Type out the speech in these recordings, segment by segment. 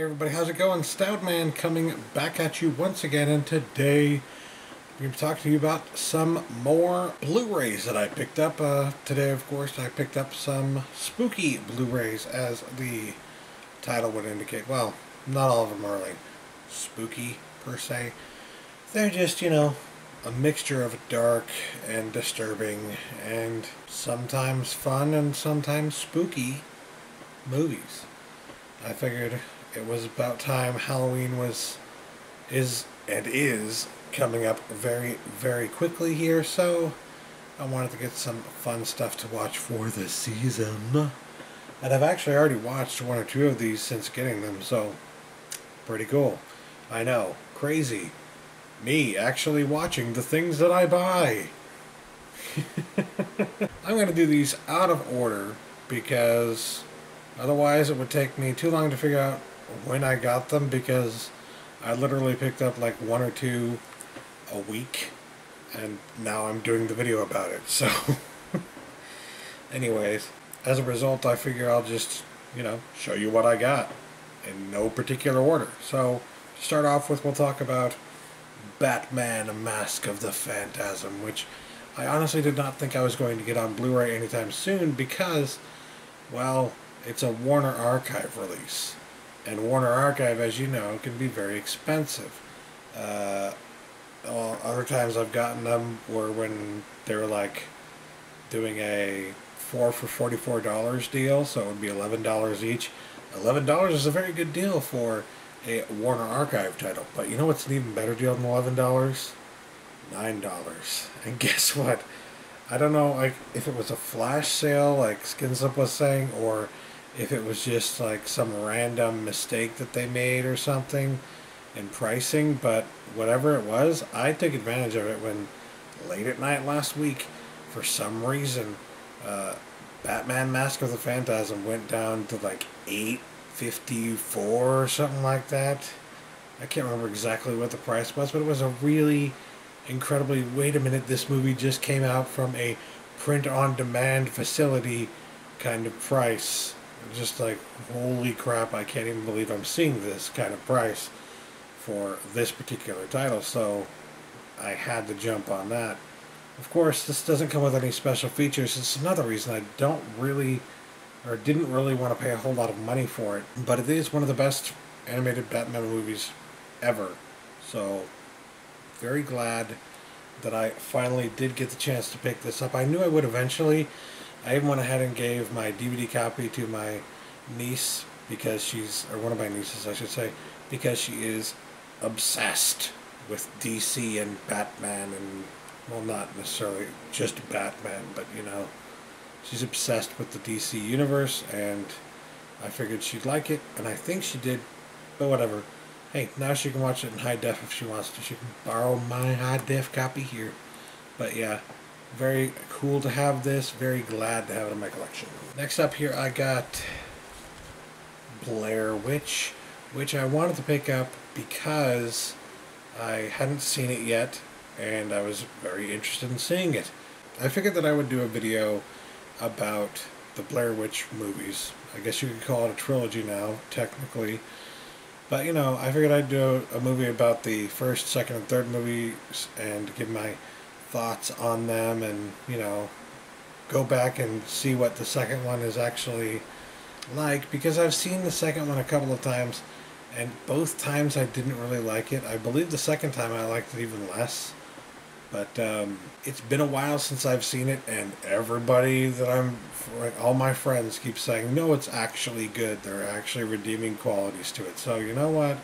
Hey everybody, how's it going? Stoutman coming back at you once again, and today I'm going to talk to you about some more Blu-rays that I picked up. Today, of course, I picked up some spooky Blu-rays, as the title would indicate. Well, not all of them are like spooky per se. They're just, a mixture of dark and disturbing and sometimes fun and sometimes spooky movies. I figured it was about time. Halloween is coming up very, very quickly here, so I wanted to get some fun stuff to watch for the season. And I've actually already watched one or two of these since getting them, so pretty cool. I know, crazy. Me actually watching the things that I buy. I'm going to do these out of order because otherwise it would take me too long to figure out when I got them, because I literally picked up like one or two a week and now I'm doing the video about it. So anyways, as a result, I figure I'll just, show you what I got in no particular order. So to start off with, we'll talk about Batman: A Mask of the Phantasm, which I honestly did not think I was going to get on Blu-ray anytime soon because, well, it's a Warner Archive release. And Warner Archive, as you know, can be very expensive. Other times I've gotten them were when they were like doing a 4 for $44 deal, so it would be $11 each. $11 is a very good deal for a Warner Archive title. But you know what's an even better deal than $11? $9. And guess what? I don't know, like, if it was a flash sale, like Skinsup was saying, or if it was just like some random mistake that they made or something in pricing, but whatever it was, I took advantage of it when late at night last week, for some reason, Batman: Mask of the Phantasm went down to like $8.54 or something like that. I can't remember exactly what the price was, but it was a really incredibly, wait a minute, this movie just came out from a print-on-demand facility kind of price. Just like, holy crap, I can't even believe I'm seeing this kind of price for this particular title, so I had to jump on that. Of course, this doesn't come with any special features. It's another reason I didn't really want to pay a whole lot of money for it, but it is one of the best animated Batman movies ever, so very glad that I finally did get the chance to pick this up. I knew I would eventually. I even went ahead and gave my DVD copy to my niece, because or one of my nieces I should say, because she is obsessed with DC and Batman, and, well, not necessarily just Batman, but, she's obsessed with the DC universe, and I figured she'd like it, and I think she did, but whatever. Hey, now she can watch it in high def if she wants to. She can borrow my high def copy here. But yeah, very cool to have this. Very glad to have it in my collection. Next up here, I got Blair Witch, which I wanted to pick up because I hadn't seen it yet, and I was very interested in seeing it. I figured that I would do a video about the Blair Witch movies. I guess you could call it a trilogy now, technically. But, I figured I'd do a movie about the first, second, and third movies and give my thoughts on them, and, go back and see what the second one is actually like, because I've seen the second one a couple of times, and both times I didn't really like it. I believe the second time I liked it even less. But it's been a while since I've seen it, and everybody that all my friends keep saying, no, it's actually good. There are actually redeeming qualities to it. So you know what?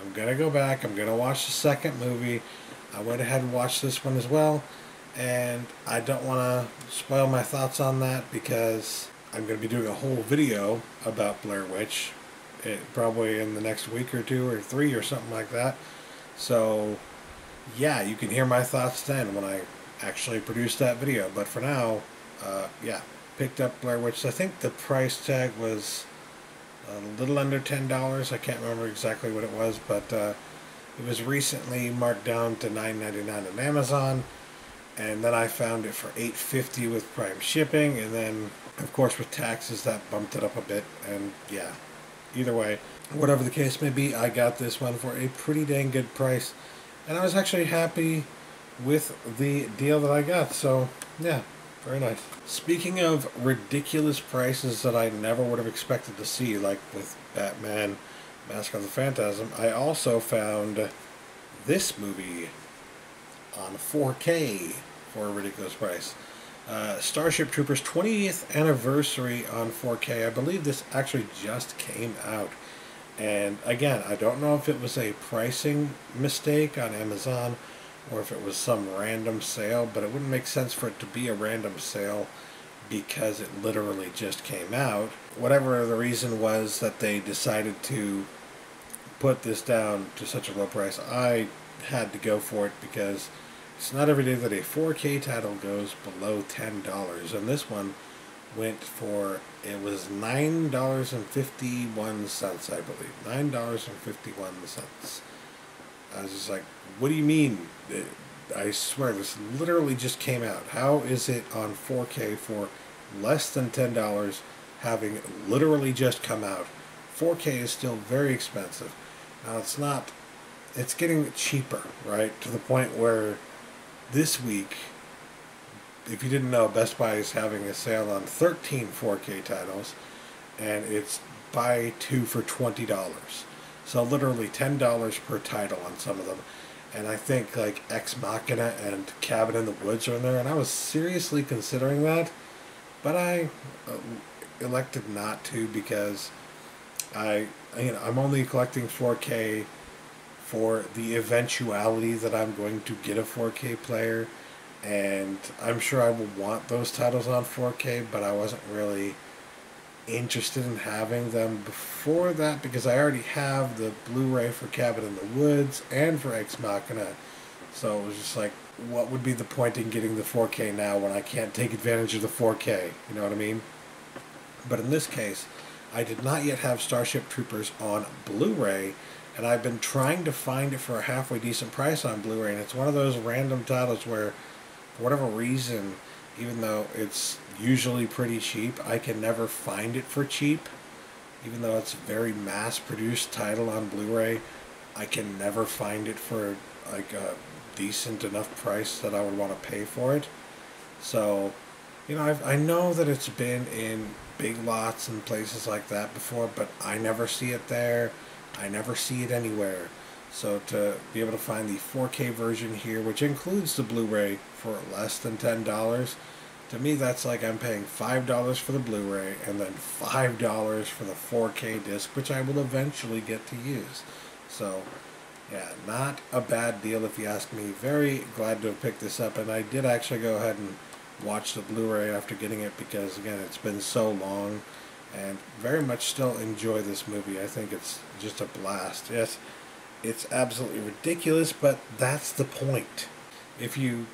I'm going to go back. I'm going to watch the second movie. I went ahead and watched this one as well, and I don't want to spoil my thoughts on that because I'm going to be doing a whole video about Blair Witch, probably in the next week or two or three or something like that. So yeah, you can hear my thoughts then when I actually produce that video. But for now, yeah, picked up Blair Witch. I think the price tag was a little under $10. I can't remember exactly what it was, but it was recently marked down to $9.99 on Amazon, and then I found it for $8.50 with Prime shipping, and then, of course, with taxes, that bumped it up a bit, and yeah, either way, whatever the case may be, I got this one for a pretty dang good price. And I was actually happy with the deal that I got. So, yeah, very nice. Speaking of ridiculous prices that I never would have expected to see, like with Batman Mask of the Phantasm, I also found this movie on 4K for a ridiculous price. Starship Troopers 20th anniversary on 4K. I believe this actually just came out. And again, I don't know if it was a pricing mistake on Amazon or if it was some random sale, but it wouldn't make sense for it to be a random sale because it literally just came out. Whatever the reason was that they decided to put this down to such a low price, I had to go for it because it's not every day that a 4K title goes below $10, and this one went for, it was $9.51, I believe. $9.51. I was just like, what do you mean? I swear, this literally just came out. How is it on 4K for less than $10, having literally just come out? 4K is still very expensive. Now, it's not, it's getting cheaper, right? To the point where this week, if you didn't know, Best Buy is having a sale on 13 4K titles, and it's buy two for $20. So literally $10 per title on some of them. And I think like Ex Machina and Cabin in the Woods are in there, and I was seriously considering that, but I elected not to because I'm only collecting 4K for the eventuality that I'm going to get a 4K player, and I'm sure I will want those titles on 4K, but I wasn't really interested in having them before that because I already have the Blu-ray for Cabin in the Woods and for Ex Machina. So it was just like, what would be the point in getting the 4K now when I can't take advantage of the 4K? You know what I mean? But in this case, I did not yet have Starship Troopers on Blu-ray, and I've been trying to find it for a halfway decent price on Blu-ray, and it's one of those random titles where, for whatever reason, even though it's usually pretty cheap, I can never find it for cheap. Even though it's a very mass-produced title on Blu-ray, I can never find it for like a decent enough price that I would want to pay for it. So, I know that it's been in Big Lots and places like that before, but I never see it there. I never see it anywhere. So to be able to find the 4K version here, which includes the Blu-ray for less than $10, to me that's like I'm paying $5 for the Blu-ray and then $5 for the 4K disc, which I will eventually get to use. So, yeah, not a bad deal if you ask me. Very glad to have picked this up, and I did actually go ahead and watch the Blu-ray after getting it because, again, it's been so long, and very much still enjoy this movie. I think it's just a blast. Yes, it's absolutely ridiculous, but that's the point. If you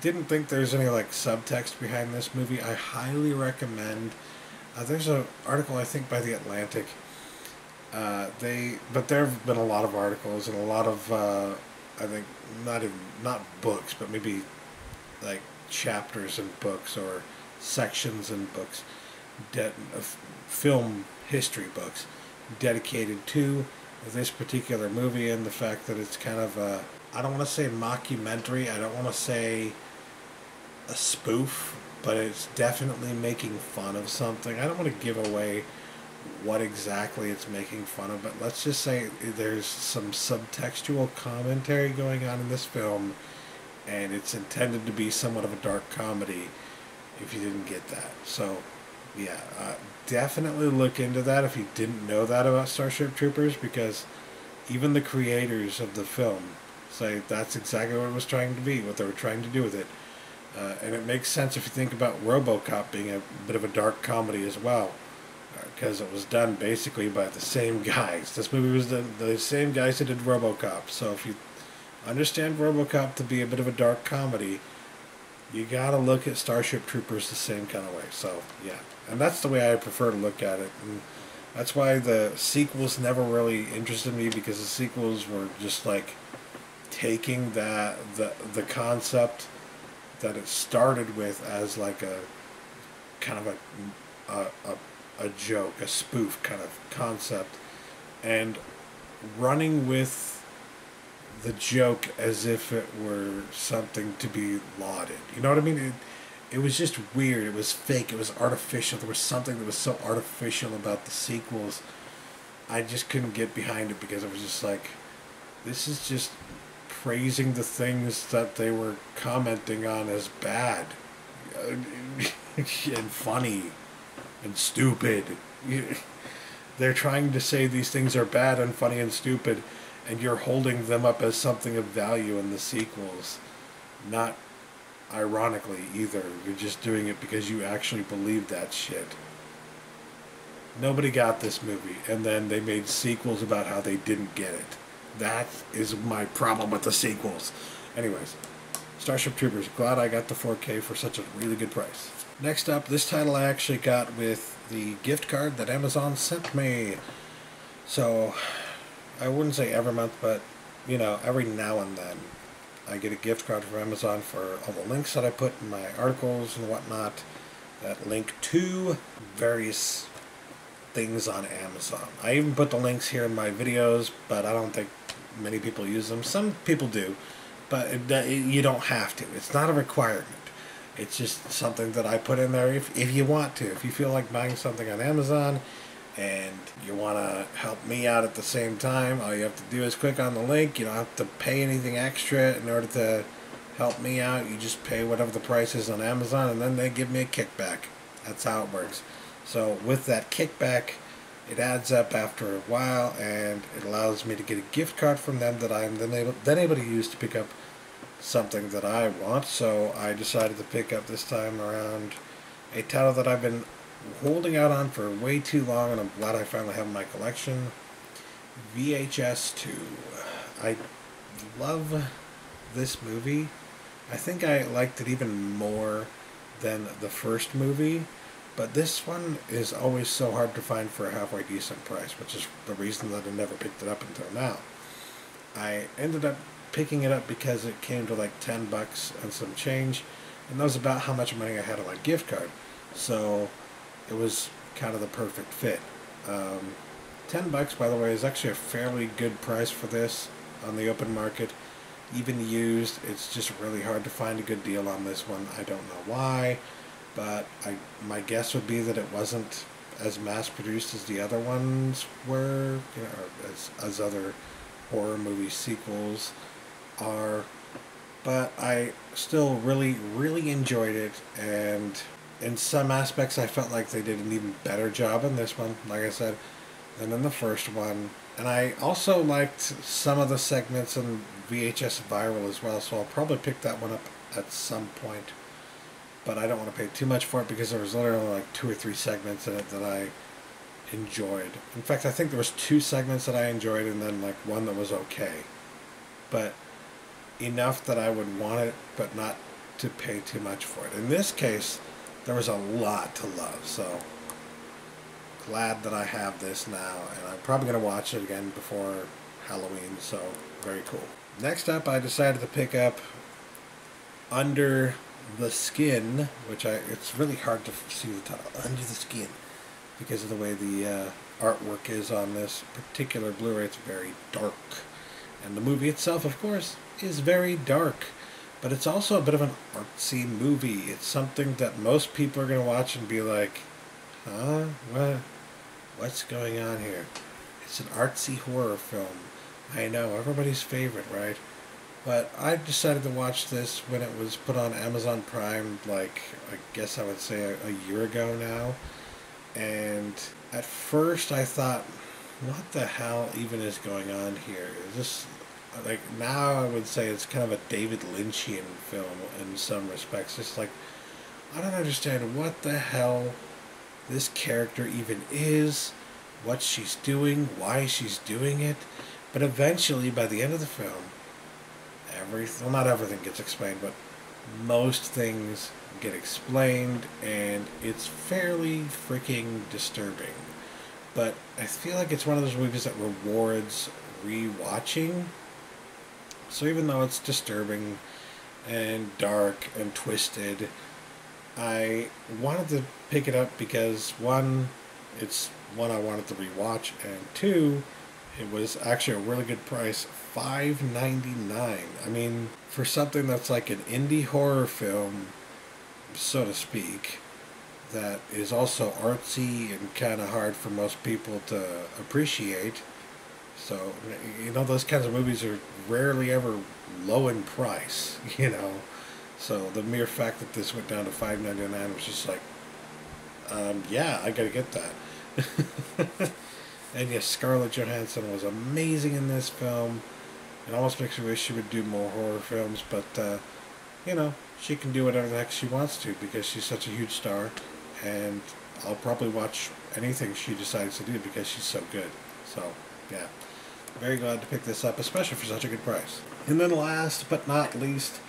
didn't think there's any like subtext behind this movie, I highly recommend. There's an article I think by The Atlantic. But there have been a lot of articles and a lot of I think not books, but maybe like chapters in books or sections in books, film history books dedicated to this particular movie and the fact that it's kind of a, I don't want to say mockumentary, I don't want to say a spoof, but it's definitely making fun of something. I don't want to give away what exactly it's making fun of, but let's just say there's some subtextual commentary going on in this film, and it's intended to be somewhat of a dark comedy if you didn't get that. So, yeah, definitely look into that if you didn't know that about Starship Troopers, because even the creators of the film say that's exactly what it was trying to be, what they were trying to do with it. And it makes sense if you think about RoboCop being a bit of a dark comedy as well, because it was done basically by the same guys. This movie was done the same guys that did RoboCop. So if you understand RoboCop to be a bit of a dark comedy, you gotta look at Starship Troopers the same kind of way. So yeah, and that's the way I prefer to look at it, and that's why the sequels never really interested me, because the sequels were just like taking the concept that it started with as like a kind of a a joke, a spoof kind of concept, and running with the joke as if it were something to be lauded. You know what I mean? It was just weird. It was fake. It was artificial. There was something that was so artificial about the sequels. I just couldn't get behind it because it was just like, this is just praising the things that they were commenting on as bad and funny and stupid. They're trying to say these things are bad and funny and stupid, and you're holding them up as something of value in the sequels. Not ironically either. You're just doing it because you actually believe that shit. Nobody got this movie, and then they made sequels about how they didn't get it. That is my problem with the sequels. Anyways, Starship Troopers. Glad I got the 4K for such a really good price. Next up, this title I actually got with the gift card that Amazon sent me. So, I wouldn't say every month, but, you know, every now and then I get a gift card from Amazon for all the links that I put in my articles and whatnot that link to various things on Amazon. I even put the links here in my videos, but I don't think many people use them. Some people do, but you don't have to. It's not a requirement. It's just something that I put in there if you want to. If you feel like buying something on Amazon and you want to help me out at the same time, all you have to do is click on the link. You don't have to pay anything extra in order to help me out. You just pay whatever the price is on Amazon, and then they give me a kickback. That's how it works. So with that kickback, it adds up after a while, and it allows me to get a gift card from them that I'm then able to use to pick up something that I want. So I decided to pick up this time around a title that I've been holding out on for way too long, and I'm glad I finally have in my collection. VHS 2. I love this movie. I think I liked it even more than the first movie, but this one is always so hard to find for a halfway decent price, which is the reason that I never picked it up until now. I ended up picking it up because it came to like $10 and some change, and that was about how much money I had on my gift card. So it was kind of the perfect fit. $10, by the way, is actually a fairly good price for this on the open market. Even used, it's just really hard to find a good deal on this one. I don't know why, but my guess would be that it wasn't as mass-produced as the other ones were, you know, as other horror movie sequels are. But I still really, really enjoyed it, and in some aspects I felt like they did an even better job in this one, like I said, than in the first one. And I also liked some of the segments in VHS Viral as well, so I'll probably pick that one up at some point. But I don't want to pay too much for it because there was literally like 2 or 3 segments in it that I enjoyed. In fact, I think there was 2 segments that I enjoyed and then like one that was okay. But enough that I would want it, but not to pay too much for it. In this case, there was a lot to love, so glad that I have this now, and I'm probably going to watch it again before Halloween, so very cool. Next up, I decided to pick up Under the Skin, which it's really hard to see the title, Under the Skin, because of the way the artwork is on this particular Blu-ray. It's very dark, and the movie itself, of course, is very dark, but it's also a bit of an artsy movie. It's something that most people are going to watch and be like, huh? What's going on here? It's an artsy horror film. I know, everybody's favorite, right? But I decided to watch this when it was put on Amazon Prime, like, I guess I would say a year ago now. And at first I thought, what the hell even is going on here? Is this, like, now I would say it's kind of a David Lynchian film in some respects. It's like, I don't understand what the hell this character even is, what she's doing, why she's doing it. But eventually, by the end of the film, well, not everything gets explained, but most things get explained, and it's fairly freaking disturbing. But I feel like it's one of those movies that rewards rewatching. So even though it's disturbing and dark and twisted, I wanted to pick it up because, one, it's one I wanted to rewatch, and two, it was actually a really good price, $5.99. I mean, for something that's like an indie horror film, so to speak, that is also artsy and kind of hard for most people to appreciate. So, those kinds of movies are rarely ever low in price, So the mere fact that this went down to $5.99 was just like, yeah, I gotta get that. And yes, Scarlett Johansson was amazing in this film. It almost makes me wish she would do more horror films, but, she can do whatever the heck she wants to because she's such a huge star, and I'll probably watch anything she decides to do because she's so good. So, yeah. Very glad to pick this up, especially for such a good price. And then last but not least,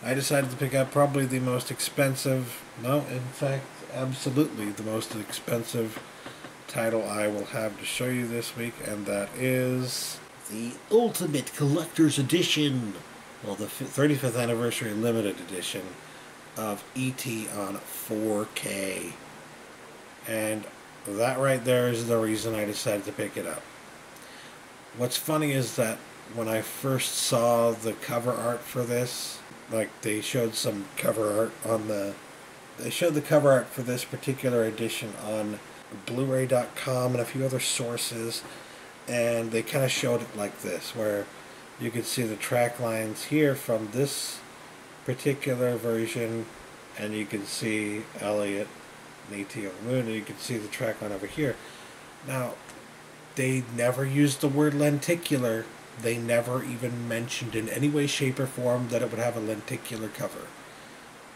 I decided to pick up probably the most expensive, no, in fact, absolutely the most expensive title I will have to show you this week, and that is the Ultimate Collector's Edition, well, the 35th Anniversary Limited Edition of E.T. on 4K. And that right there is the reason I decided to pick it up. What's funny is that when I first saw the cover art for this, like they showed some cover art they showed the cover art for this particular edition on Blu-ray.com and a few other sources, and they kind of showed it like this, where you could see the track lines here from this particular version, and you can see Elliot and E.T. on the moon, and you can see the track line over here. Now, they never used the word lenticular. They never even mentioned in any way, shape, or form that it would have a lenticular cover.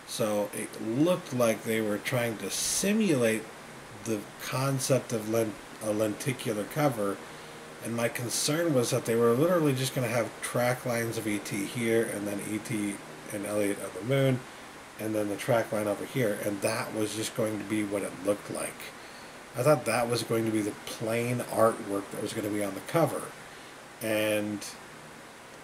So it looked like they were trying to simulate the concept of a lenticular cover, and my concern was that they were literally just going to have track lines of E.T. here, and then E.T. and Elliot on the moon, and then the track line over here, and that was just going to be what it looked like. I thought that was going to be the plain artwork that was going to be on the cover. And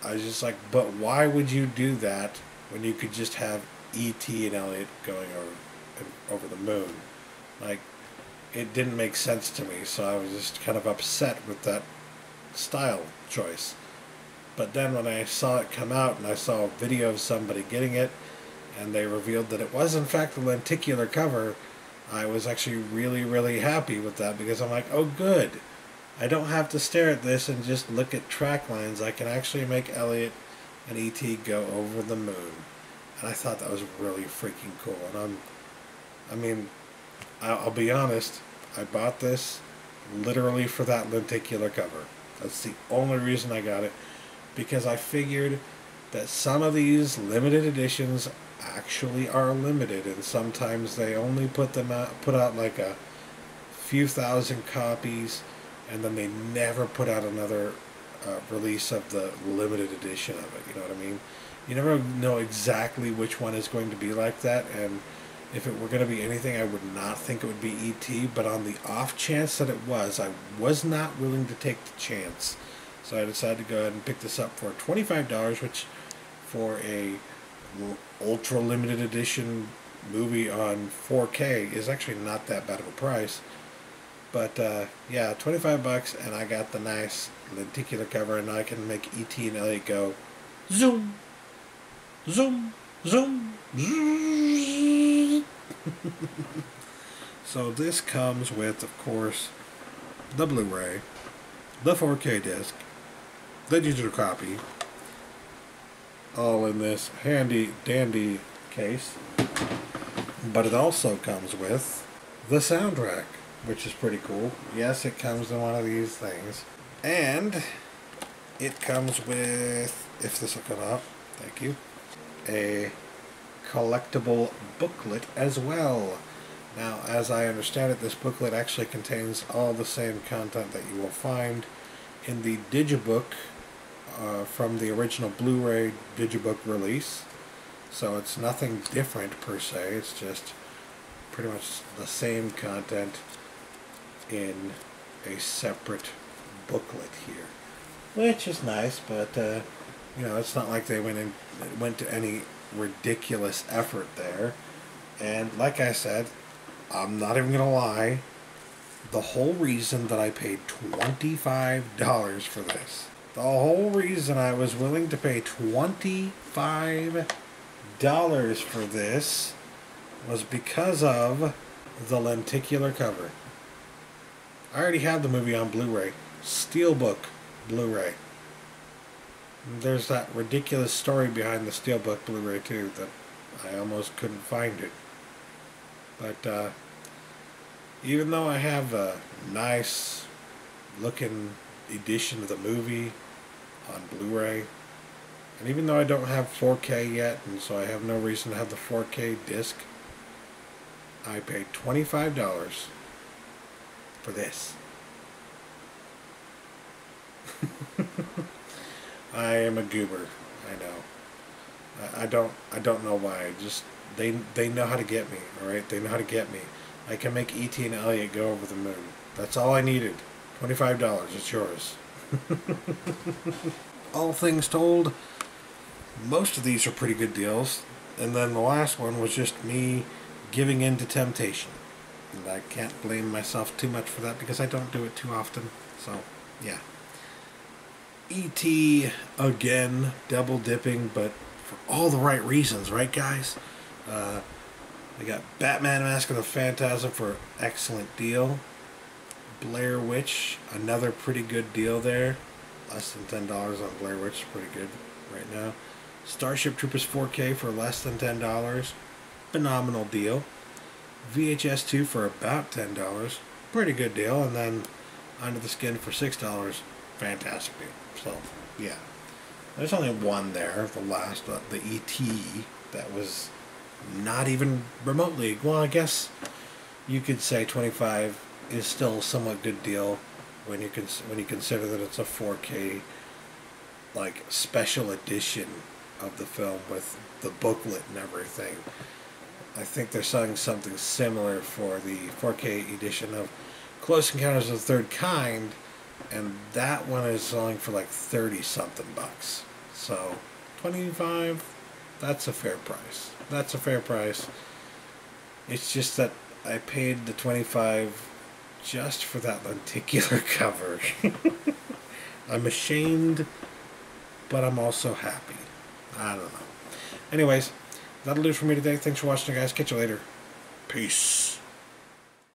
I was just like, but why would you do that when you could just have E.T. and Elliot going over the moon? Like, it didn't make sense to me, so I was just kind of upset with that style choice. But then when I saw it come out and I saw a video of somebody getting it, and they revealed that it was in fact a lenticular cover, I was actually really, really happy with that, because I'm like, oh good, I don't have to stare at this and just look at track lines. I can actually make Elliot and E.T. go over the moon. And I thought that was really freaking cool. And I'll be honest, I bought this literally for that lenticular cover. That's the only reason I got it, because I figured that some of these limited editions actually are limited, and sometimes they only put out like a few thousand copies, and then they never put out another release of the limited edition of it. You know what I mean? You never know exactly which one is going to be like that, and if it were going to be anything, I would not think it would be E.T., but on the off chance that it was, I was not willing to take the chance. So I decided to go ahead and pick this up for $25, which for a ultra limited edition movie on 4K is actually not that bad of a price. But yeah, $25, and I got the nice lenticular cover, and I can make E.T. and Elliot go zoom, zoom, zoom, zoom. So this comes with, of course, the Blu-ray, the 4K disc, the digital copy, all in this handy dandy case. But it also comes with the soundtrack, which is pretty cool. Yes, it comes in one of these things. And it comes with, if this will come up, thank you, a collectible booklet as well. Now, as I understand it, this booklet actually contains all the same content that you will find in the digibook from the original Blu-ray digibook release. So it's nothing different per se, it's just pretty much the same content in a separate booklet here, which is nice. But it's not like they went to any ridiculous effort there. And like I said, I'm not even gonna lie, the whole reason that I paid $25 for this. The whole reason I was willing to pay $25 for this was because of the lenticular cover. I already had the movie on Blu-ray. Steelbook Blu-ray. There's that ridiculous story behind the Steelbook Blu-ray too that I almost couldn't find it. But even though I have a nice looking edition of the movie on Blu-ray, and even though I don't have 4K yet, and so I have no reason to have the 4K disc, I paid $25 for this. I am a goober. I know. I don't know why. Just they know how to get me. All right, they know how to get me. I can make E.T. and Elliot go over the moon. That's all I needed. $25. It's yours. All things told, most of these are pretty good deals. And then the last one was just me giving in to temptation. And I can't blame myself too much for that because I don't do it too often. So, yeah. E.T. again, double dipping, but for all the right reasons, right guys? I got Batman Mask of the Phantasm for an excellent deal. Blair Witch, another pretty good deal there. Less than $10 on Blair Witch, pretty good right now. Starship Troopers 4K for less than $10. Phenomenal deal. VHS 2 for about $10. Pretty good deal. And then Under the Skin for $6. Fantastic deal. So, yeah. There's only one there, the last, the E.T. that was not even remotely. Well, I guess you could say 25 is still a somewhat good deal when you consider that it's a 4K like special edition of the film with the booklet and everything. I think they're selling something similar for the 4K edition of Close Encounters of the Third Kind, and that one is selling for like 30 something bucks. So 25, that's a fair price. That's a fair price. It's just that I paid the 25 just for that lenticular cover. I'm ashamed, but I'm also happy. I don't know. Anyways, that'll do it for me today. Thanks for watching, guys. Catch you later. Peace.